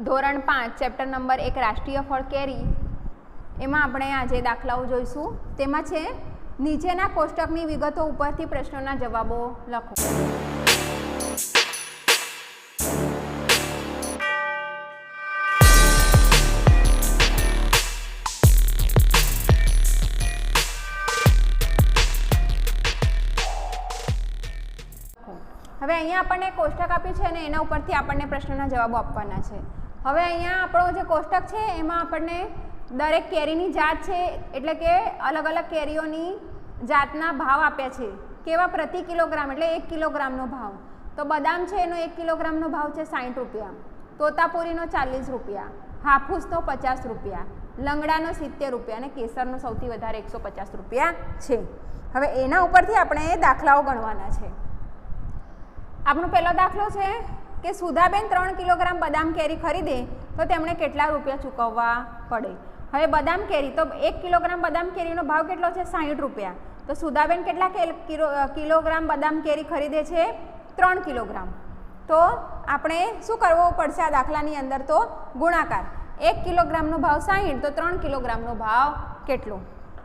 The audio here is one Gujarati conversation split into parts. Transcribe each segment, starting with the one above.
ધોરણ 5 ચેપ્ટર નંબર 1 રાષ્ટ્રીય ફળ કેરી એમાં આપણે આજે દાખલાઓ જોઈશું. તેમાં છે નીચેના કોષ્ટકની વિગતો ઉપરથી પ્રશ્નોના જવાબો લખો. હવે અહીંયા આપણને કોષ્ટક આપ્યું છે અને એના ઉપરથી આપણને પ્રશ્નોના જવાબો આપવાના છે. હવે અહીંયા આપણો જે કોષ્ટક છે એમાં આપણને દરેક કેરીની જાત છે એટલે કે અલગ અલગ કેરીઓની જાતના ભાવ આપ્યા છે. કેવા પ્રતિ કિલોગ્રામ એટલે 1 કિલોગ્રામનો ભાવ. તો બદામ છે એનો 1 કિલોગ્રામનો ભાવ છે 60 રૂપિયા, તોતાપુરીનો 40 રૂપિયા, હાફૂસનો 50 રૂપિયા, લંગડાનો 70 રૂપિયા અને કેસરનો સૌથી વધારે 150 રૂપિયા છે. હવે એના ઉપરથી આપણે દાખલાઓ ગણવાના છે. આપણો પહેલો દાખલો છે કે સુધાબેન 3 કિલોગ્રામ બદામ કેરી ખરીદે તો તેમણે કેટલા રૂપિયા ચૂકવવા પડે. હવે બદામ કેરી તો 1 કિલોગ્રામ બદામ કેરીનો ભાવ કેટલો છે 60 રૂપિયા. તો સુધાબેન કેટલા કિલોગ્રામ બદામ કેરી ખરીદે છે 3 કિલોગ્રામ. તો આપણે શું કરવો પડશે આ દાખલાની અંદર? તો ગુણાકાર. 1 કિલોગ્રામનો ભાવ 60 તો 3 કિલોગ્રામનો ભાવ કેટલો?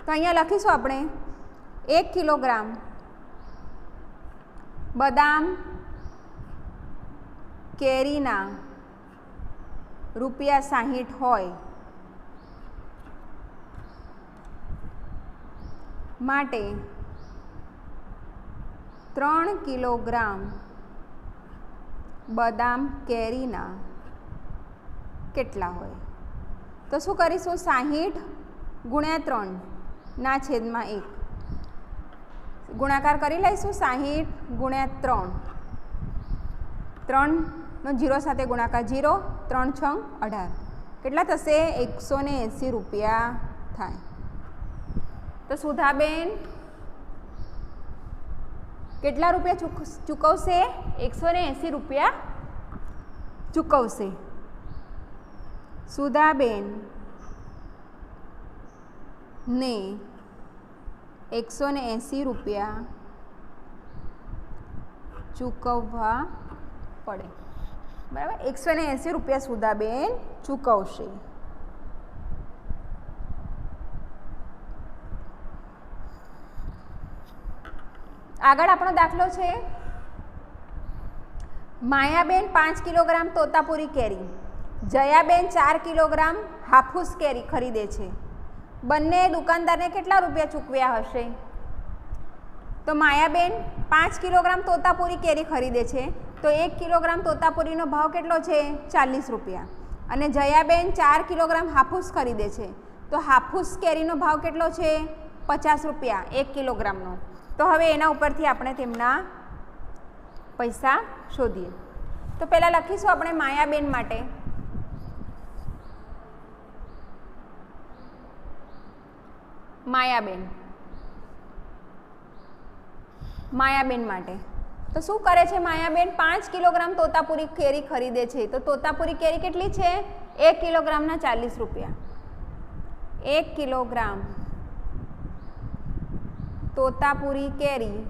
તો અહીંયા લખીશું આપણે 1 કિલોગ્રામ બદામ કેરીના ₹60 હોય માટે 3 કિલોગ્રામ બદામ કેરીના કેટલા હોય? તો શું કરીશું? 60 ગુણ્યા 3 ના છેદમાં 1 ગુણાકાર કરી લઈશું. 60 ગુણ્યા 3 નો 0 સાથે ગુણાકાર 0, 3 6 18 કેટલા થશે? 180 રૂપિયા થાય. તો સુધાબેન કેટલા રૂપિયા ચૂકવશે? 180 રૂપિયા ચૂકવશે. સુધાબેન ને 180 રૂપિયા ચૂકવવા પડે. બરાબર, 180 રૂપિયા સુધાબેન ચૂકવશે. આગળ આપણો દાખલો છે માયાબેન 5 કિલોગ્રામ તોતાપુરી કેરી, જયાબેન 4 કિલોગ્રામ હાફૂસ કેરી ખરીદે છે. બંને દુકાનદારને કેટલા રૂપિયા ચૂકવ્યા હશે? તો માયાબેન 5 કિલોગ્રામ તોતાપુરી કેરી ખરીદે છે તો 1 કિલોગ્રામ તોતાપુરીનો ભાવ કેટલો છે? 40 રૂપિયા. અને જયાબેન 4 કિલોગ્રામ હાફૂસ ખરીદે છે તો હાફૂસ કેરીનો ભાવ કેટલો છે? 50 રૂપિયા 1 કિલોગ્રામનો. તો હવે એના ઉપરથી આપણે તેમના પૈસા શોધીએ. તો પહેલાં લખીશું આપણે માયાબેન માટે. માયાબેન માટે તો શું કરે છે? માયાબેન 5 કિલોગ્રામ તોતાપુરી કેરી ખરીદે છે તો તોતાપુરી કેરી કેટલી છે? 1 કિલોગ્રામના 40 રૂપિયા. 1 કિલોગ્રામ તોતાપુરી કેરી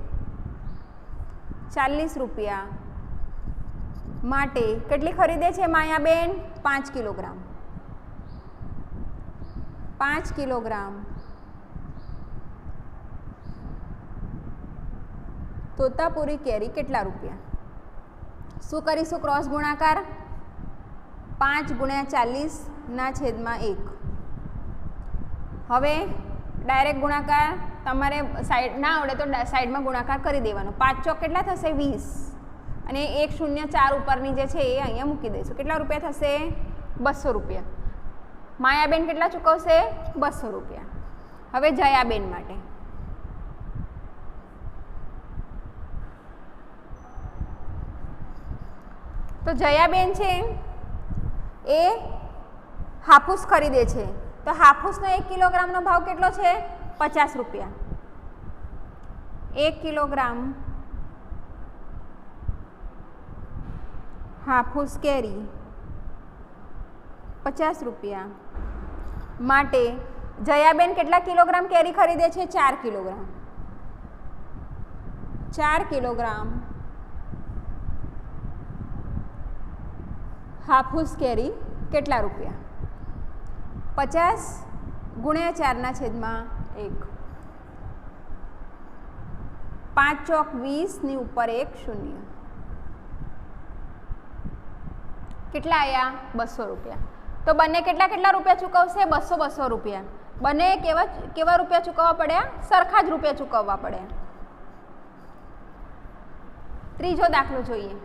40 રૂપિયા માટે કેટલી ખરીદે છે માયાબેન? 5 કિલોગ્રામ. 5 કિલોગ્રામ તોતાપુરી કેરી કેટલા રૂપિયા? શું કરીશું? ક્રોસ ગુણાકાર. 5 ગુણ્યા 40 ના છેદમાં 1. હવે ડાયરેક્ટ ગુણાકાર તમારે સાઈડ ના આવડે તો સાઈડમાં ગુણાકાર કરી દેવાનો. 5 ચોક કેટલા થશે? 20 અને 104 ઉપરની જે છે એ અહીંયા મૂકી દઈશું. કેટલા રૂપિયા થશે? 200 રૂપિયા. માયાબેન કેટલા ચૂકવશે? 200 રૂપિયા. હવે જયાબેન માટે તો જયાબેન છે એ હાફૂસ ખરીદે છે તો હાફૂસનો 1 કિલોગ્રામનો ભાવ કેટલો છે? 50 રૂપિયા. 1 કિલોગ્રામ હાફૂસ કેરી 50 રૂપિયા માટે જયાબેન કેટલા કિલોગ્રામ કેરી ખરીદે છે? 4 કિલોગ્રામ. 4 કિલોગ્રામ હાફૂસ કેરી કેટલા રૂપિયા? 50 ગુણ્યા 4/1. 5 ચોક 20 ની ઉપર 1 શૂન્ય. કેટલા આવ્યા? 200 રૂપિયા. તો બંને કેટલા રૂપિયા ચૂકવશે? 200 રૂપિયા. બંને કેવા રૂપિયા ચૂકવવા પડ્યા? સરખા જ રૂપિયા ચૂકવવા પડ્યા. ત્રીજો દાખલો જોઈએ.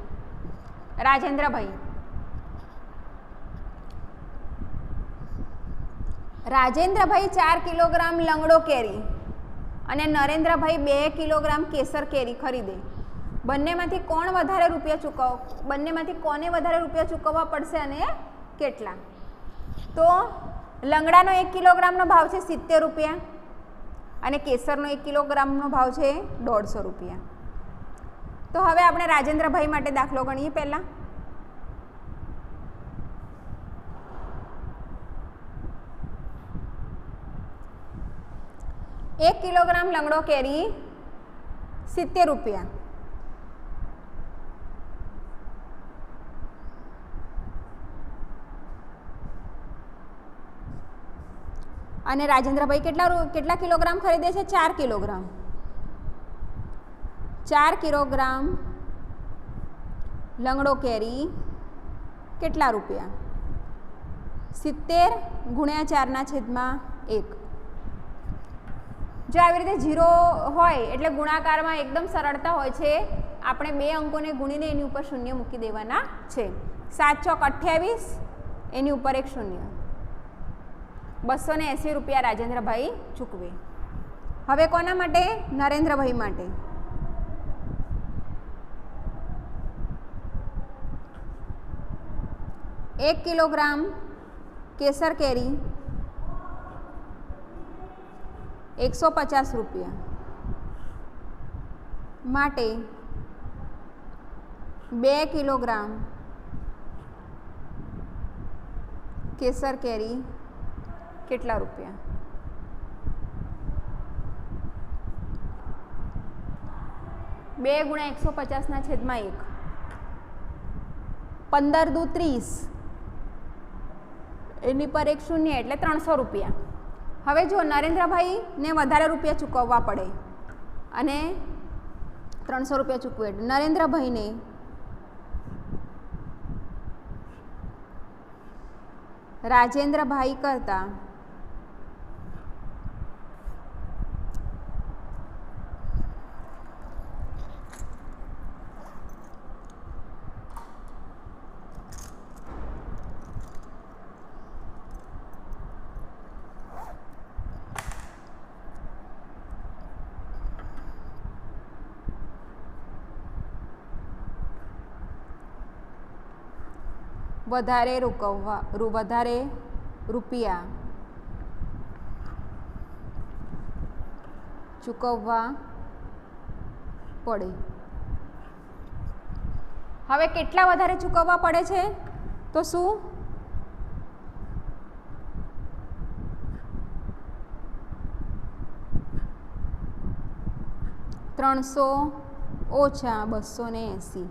રાજેન્દ્રભાઈ 4 કિલોગ્રામ લંગડો કેરી અને નરેન્દ્રભાઈ 2 કિલોગ્રામ કેસર કેરી ખરીદે. બંનેમાંથી કોને વધારે રૂપિયા ચૂકવવા પડશે અને કેટલા? તો લંગડાનો 1 કિલોગ્રામનો ભાવ છે 70 રૂપિયા અને કેસરનો 1 કિલોગ્રામનો ભાવ છે 150 રૂપિયા. તો હવે આપણે રાજેન્દ્રભાઈ માટે દાખલો ગણીએ. પહેલાં 1 કિલોગ્રામ લંગડો કેરી 70 રૂપિયા. અને રાજેન્દ્રભાઈ કેટલા કિલોગ્રામ ખરીદે છે? 4 કિલોગ્રામ. 4 કિલોગ્રામ લંગડો કેરી કેટલા રૂપિયા? 70 ગુણ્યા 4/1. જો આવી રીતે 0 હોય એટલે ગુણાકારમાં એકદમ સરળતા હોય છે. આપણે 2 અંકોને ગુણીને એની ઉપર શૂન્ય મૂકી દેવાના છે. 7 ચોક 28, એની ઉપર 1 શૂન્ય. 280 રૂપિયા રાજેન્દ્રભાઈ ચૂકવે. હવે કોના માટે? નરેન્દ્રભાઈ માટે. 1 કિલોગ્રામ કેસર કેરી 150 રૂપિયા માટે 2 કિલોગ્રામ કેસર કેરી કેટલા રૂપિયા? 2 ગુણ્યા 150/1. 15 દુ 30, એની પર 1 શૂન્ય એટલે 300 રૂપિયા. હવે જો નરેન્દ્રભાઈને વધારે રૂપિયા ચૂકવવા પડે અને 300 રૂપિયા ચૂકવે એટલે નરેન્દ્રભાઈને રાજેન્દ્રભાઈ કરતાં વધારે રૂપિયા ચૂકવવા પડે. હવે કેટલા વધારે ચૂકવવા પડે છે? તો શું? 300 ઓછા 280.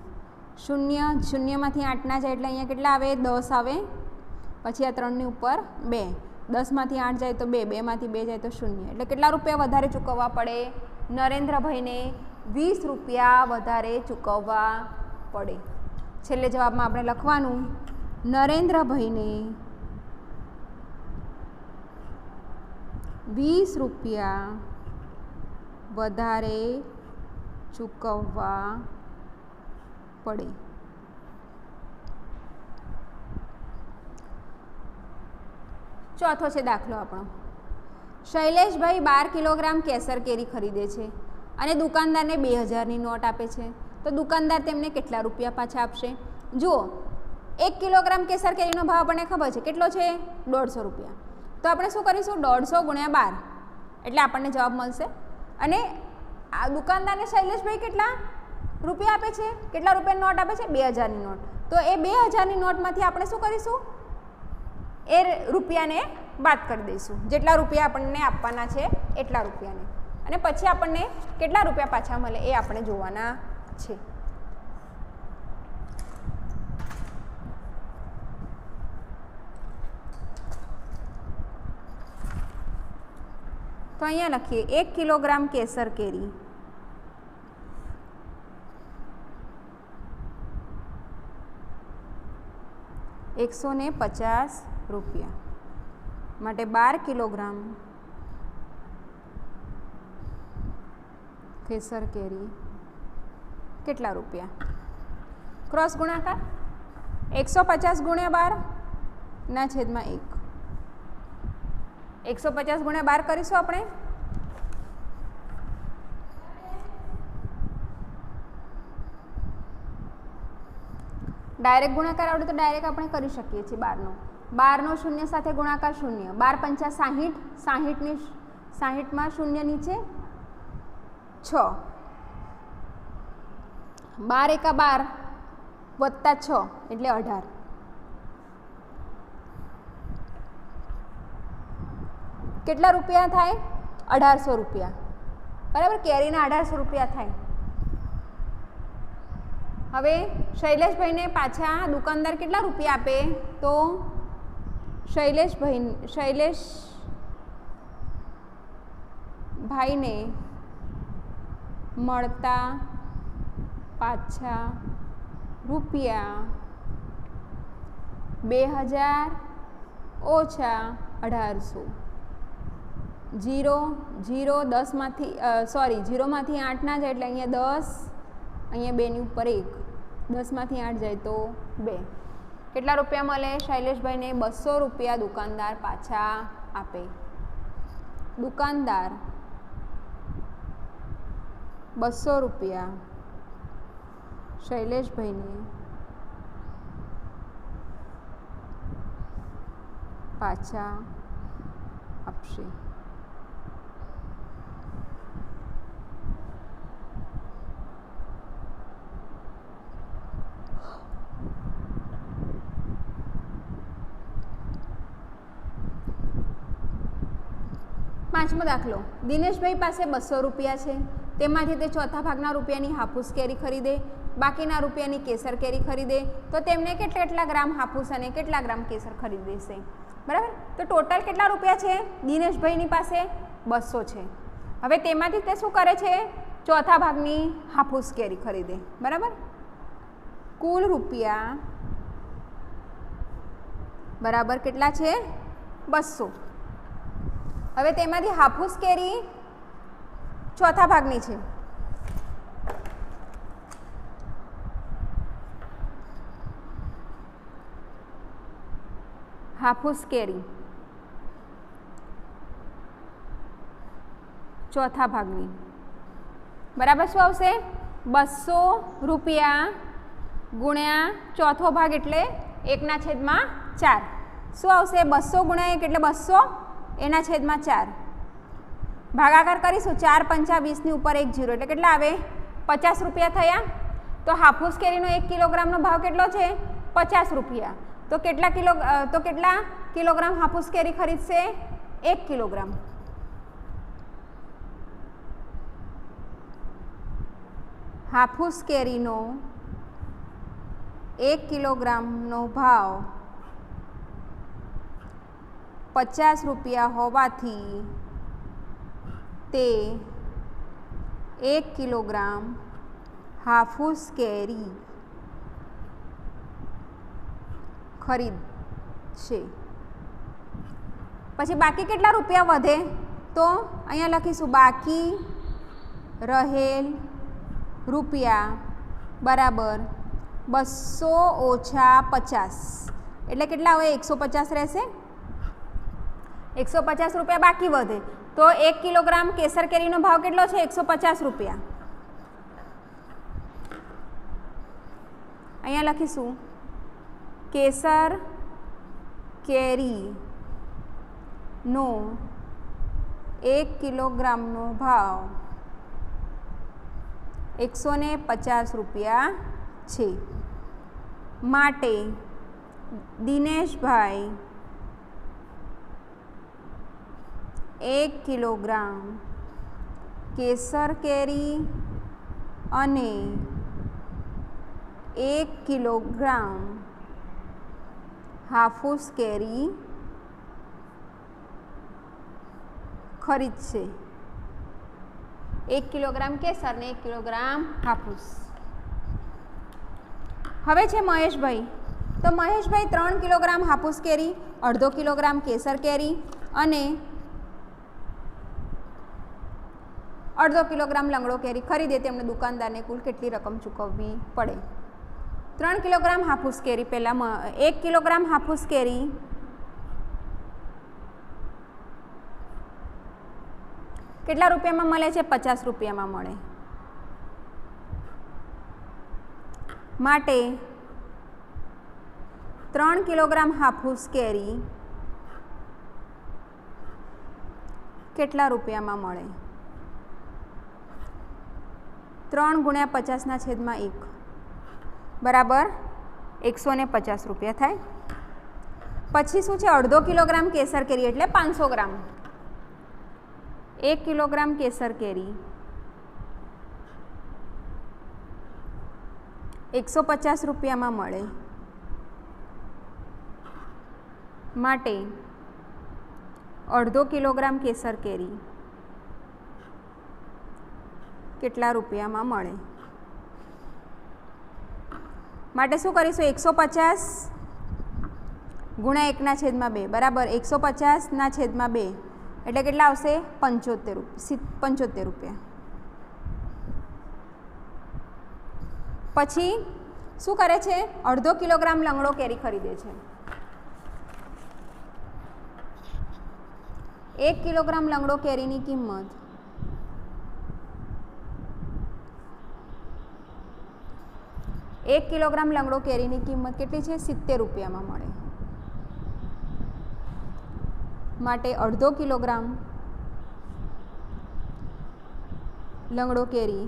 શૂન્યમાંથી 8 ના જાય એટલે અહીંયા કેટલા આવે? 10 આવે. પછી આ 3 ની ઉપર 2. 10માંથી 8 જાય તો 2, 2માંથી 2 જાય તો 0. એટલે કેટલા રૂપિયા વધારે ચૂકવવા પડે? નરેન્દ્રભાઈને 20 રૂપિયા વધારે ચૂકવવા પડે. છેલ્લે જવાબમાં આપણે લખવાનું નરેન્દ્રભાઈને 20 રૂપિયા વધારે ચૂકવવા પડે. ચોથો છે દાખલો આપણો. શૈલેષભાઈ 12 કિલોગ્રામ કેસર કેરી ખરીદે છે અને દુકાનદારને 2000ની નોટ આપે છે. તો દુકાનદાર તેમને કેટલા રૂપિયા પાછા આપશે? જુઓ, 1 કિલોગ્રામ કેસર કેરીનો ભાવ આપણને ખબર છે કેટલો છે? 150 રૂપિયા. તો આપણે શું કરીશું? 150 ગુણ્યા 12 એટલે આપણને જવાબ મળશે. અને આ દુકાનદારને શૈલેષભાઈ કેટલા રૂપિયા આપે છે? કેટલા રૂપિયાની નોટ આપે છે? 2000ની નોટ. તો એ 2000ની નોટમાંથી આપણે શું કરીશું? એ રૂપિયાને બાદ કરી દઈશું. જેટલા રૂપિયા આપણને આપવાના છે એટલા રૂપિયાને. અને પછી આપણને કેટલા રૂપિયા પાછા મળે એ આપણે જોવાના છે. तो अहींया लखीए 1 किलोग्राम केसर केरी ₹150 માટે 12 કિલોગ્રામ કેસર કેરી કેટલા રૂપિયા? ક્રોસ ગુણાકાર 150 ગુણ્યા 12 ના છેદમાં 1. 150 ગુણ્યા 12 કરીશું આપણે. ડાયરેક્ટ ગુણાકાર આવડે તો ડાયરેક્ટ આપણે કરી શકીએ છીએ. 12નો શૂન્ય સાથે ગુણાકાર 0. 12 પંચા 60. 60માં શૂન્ય નીચે 6. 12 એકા 12 વત્તા 6 એટલે 18. કેટલા રૂપિયા થાય? 1800 રૂપિયા. બરાબર, કેરીના 1800 રૂપિયા થાય. હવે શૈલેષભાઈને પાછા દુકાનદાર કેટલા રૂપિયા આપે? તો શૈલેષભાઈને મળતા પાછા રૂપિયા 2000 ઓછા 1800. 0 10માંથી 0માંથી 8 ના જાય એટલે અહીંયા 10, અહીંયા 2ની ઉપર 1. 10માંથી 8 જાય તો 2. કેટલા રૂપિયા મળે? શૈલેષભાઈને 200 રૂપિયા દુકાનદાર પાછા આપે. દુકાનદાર 200 રૂપિયા શૈલેષભાઈને પાછા આપશે. પાંચમો દાખલો. દિનેશભાઈ પાસે 200 રૂપિયા છે. તેમાંથી તે ચોથા ભાગના રૂપિયાની હાફૂસ કેરી ખરીદે, બાકીના રૂપિયાની કેસર કેરી ખરીદે તો તેમને કેટલા ગ્રામ હાફૂસ અને કેટલા ગ્રામ કેસર ખરીદી દેશે? બરાબર, તો ટોટલ કેટલા રૂપિયા છે? દિનેશભાઈની પાસે 200 છે. હવે તેમાંથી તે શું કરે છે? ચોથા ભાગની હાફૂસ કેરી ખરીદે. બરાબર, કુલ રૂપિયા બરાબર કેટલા છે? 200. હવે તેમાંથી હાફૂસ કેરી ચોથા ભાગની છે. હાફૂસ કેરી ચોથા ભાગની બરાબર શું આવશે? 200 રૂપિયા ગુણ્યા ચોથો ભાગ એટલે 1/4. શું આવશે? 200 ગુણ્યા 1 એટલે 200, એના છેદમાં 4. ભાગાકાર કરીશું. 4 પંચા 20ની ઉપર 1 0 એટલે કેટલા આવે? 50 રૂપિયા થયા. તો હાફૂસ કેરીનો 1 કિલોગ્રામનો ભાવ કેટલો છે? 50 રૂપિયા. તો કેટલા કિલોગ્રામ હાફૂસ કેરી ખરીદશે? 1 કિલોગ્રામ. હાફૂસ કેરીનો 1 કિલોગ્રામનો ભાવ 50 રૂપિયા હોવાથી તે 1 કિલોગ્રામ હાફૂસ કેરી ખરીદશે. પછી બાકી કેટલા રૂપિયા વધે? તો અહીંયા લખીશું બાકી રહેલ રૂપિયા બરાબર 200 ઓછા 50 એટલે કેટલા હોય? 150 રહેશે. 150 રૂપિયા બાકી વધે તો 1 કિલોગ્રામ કેસર કેરીનો ભાવ કેટલો છે? 150 રૂપિયા. અહીંયા લખીશું કેસર કેરીનો 1 કિલોગ્રામનો ભાવ 150 રૂપિયા છે. માટે દિનેશભાઈ 1 કિલોગ્રામ કેસર કેરી અને 1 કિલોગ્રામ હાફૂસ કેરી ખરીદશે 1 કિલોગ્રામ કેસર ને 1 કિલોગ્રામ હાફૂસ. હવે છે મહેશભાઈ, તો મહેશભાઈ 3 કિલોગ્રામ હાફૂસ કેરી, 1/2 કિલોગ્રામ કેસર કેરી અને 1/2 કિલોગ્રામ લંગડો કેરી ખરીદે તેમને દુકાનદારને કુલ કેટલી રકમ ચૂકવવી પડે? 3 કિલોગ્રામ હાફૂસ કેરી, પહેલાં 1 કિલોગ્રામ હાફૂસ કેરી કેટલા રૂપિયામાં મળે છે? 50 રૂપિયામાં મળે. માટે 3 કિલોગ્રામ હાફૂસ કેરી કેટલા રૂપિયામાં મળે? 3 × 50/1 બરાબર 150 રૂપિયા થાય. પછી શું છે? 1/2 કિલોગ્રામ કેસર કેરી એટલે 500 ગ્રામ. 1 કિલોગ્રામ કેસર કેરી 150 રૂપિયામાં મળે. માટે 1/2 કિલોગ્રામ કેસર કેરી કેટલા રૂપિયામાં મળે? માટે શું કરીશું? 150 × 1/2 બરાબર 150/2 એટલે કેટલા આવશે? 75 રૂપિયા. પછી શું કરે છે? 1/2 કિલોગ્રામ લંગડો કેરી ખરીદે છે. 1 કિલોગ્રામ લંગડો કેરીની કિંમત 1 કિલોગ્રામ લંગડો કેરીની કિંમત કેટલી છે? 70 રૂપિયામાં મળે. માટે 1/2 કિલોગ્રામ લંગડો કેરી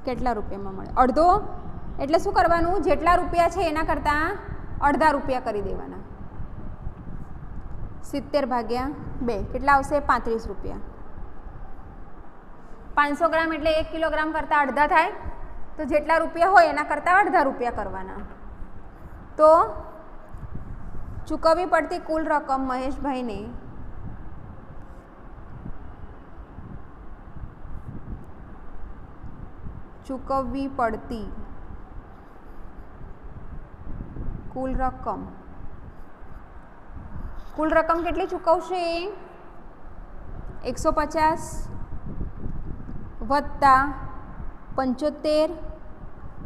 કેટલા રૂપિયામાં મળે? 1/2 એટલે શું કરવાનું? જેટલા રૂપિયા છે એના કરતાં અડધા રૂપિયા કરી દેવાના. 70/2 કેટલા આવશે? 35 રૂપિયા. 500 ગ્રામ એટલે 1 કિલોગ્રામ કરતાં અડધા થાય, તો જેટલા રૂપિયા હોય એના કરતાં અડધા રૂપિયા કરવાના. તો ચૂકવવી પડતી કુલ રકમ મહેશભાઈને ચૂકવવી પડતી કુલ રકમ કેટલી ચૂકવશે? 150 વત્તા 75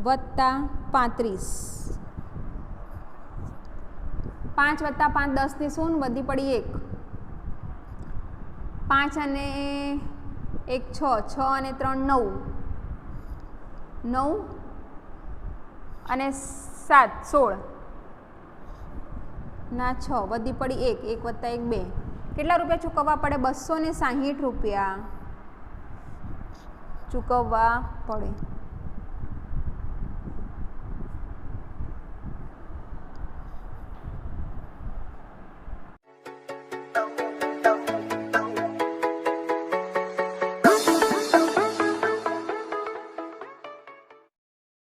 વત્તા 35. 5 વત્તા 5 10 ની 0 વધી પડી 1. 5 અને 1 6, 6 અને 3 9, 9 અને 7 16 ના 6 વધી પડી 1. 1 વત્તા 1 2. કેટલા રૂપિયા ચૂકવવા પડે? 260 રૂપિયા ચૂકવવા પડે.